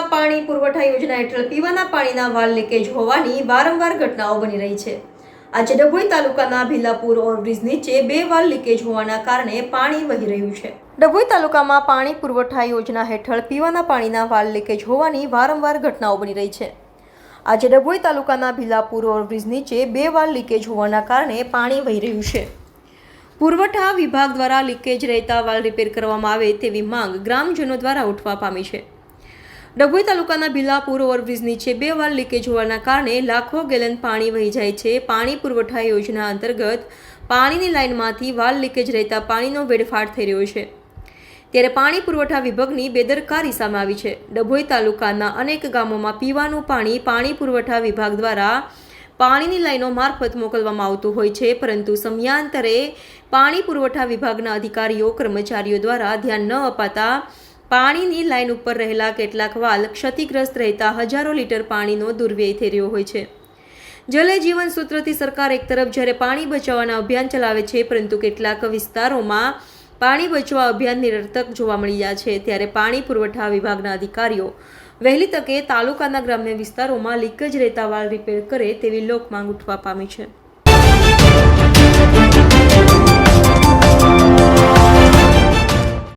તાલુકામાં પાણી પુરવઠા યોજના હેઠળ પીવાના પાણીના વાલ લીકેજ હોવાની વારંવાર ઘટનાઓ બની રહી છે। આજે ડભોઈ તાલુકાના ભીલાપુર ઓવરબ્રિજ નીચે 2 વાલ લીકેજ હોવાના કારણે પાણી વહી રહ્યું છે। ડભોઈ તાલુકામાં પાણી પુરવઠા યોજના હેઠળ પીવાના પાણીના વાલ લીકેજ હોવાની વારંવાર ઘટનાઓ બની રહી છે। આજે ડભોઈ તાલુકાના ભીલાપુર ઓવરબ્રિજ નીચે 2 વાલ લીકેજ હોવાના કારણે પાણી વહી રહ્યું છે। પુરવઠા વિભાગ દ્વારા લીકેજ રહેતા વાલ રિપેર કરવામાં આવે તેવી માંગ ગ્રામજનો દ્વારા ઉઠવા પામી છે। ડભોઈ તાલુકાના ભીલાપુર ઓવરબ્રિજ નીચે 2 વાલ લીકેજ હોવાના કારણે લાખો ગેલન પાણી વહી જાય છે। પાણી પુરવઠા યોજના અંતર્ગત પાણીની લાઇનમાંથી વાલ લીકેજ રહેતા પાણીનો વેડફાટ થઈ રહ્યો છે, ત્યારે પાણી પુરવઠા વિભાગની બેદરકારી સામે આવી છે। ડભોઈ તાલુકાના અનેક ગામોમાં પીવાનું પાણી પાણી પુરવઠા વિભાગ દ્વારા પાણીની લાઈનો મારફત મોકલવામાં આવતું હોય છે, પરંતુ સમયાંતરે પાણી પુરવઠા વિભાગના અધિકારીઓ કર્મચારીઓ દ્વારા ધ્યાન ન અપાતા પાણીની લાઈન ઉપર રહેલા કેટલાક વાલ ક્ષતિગ્રસ્ત રહેતા હજારો લીટર પાણીનો દુર્વ્યય થઈ રહ્યો હોય છે। જલે જીવન સૂત્રથી સરકાર એક તરફ જ્યારે પાણી બચાવવાના અભિયાન ચલાવે છે, પરંતુ કેટલાક વિસ્તારોમાં પાણી બચાવવા અભિયાન નિરર્થક જોવા મળી રહ્યા છે, ત્યારે પાણી પુરવઠા વિભાગના અધિકારીઓ વહેલી તકે તાલુકાના ગ્રામ્ય વિસ્તારોમાં લીકેજ રહેતા વાલ રિપેર કરે તેવી લોકમાંગ ઉઠવા પામી છે।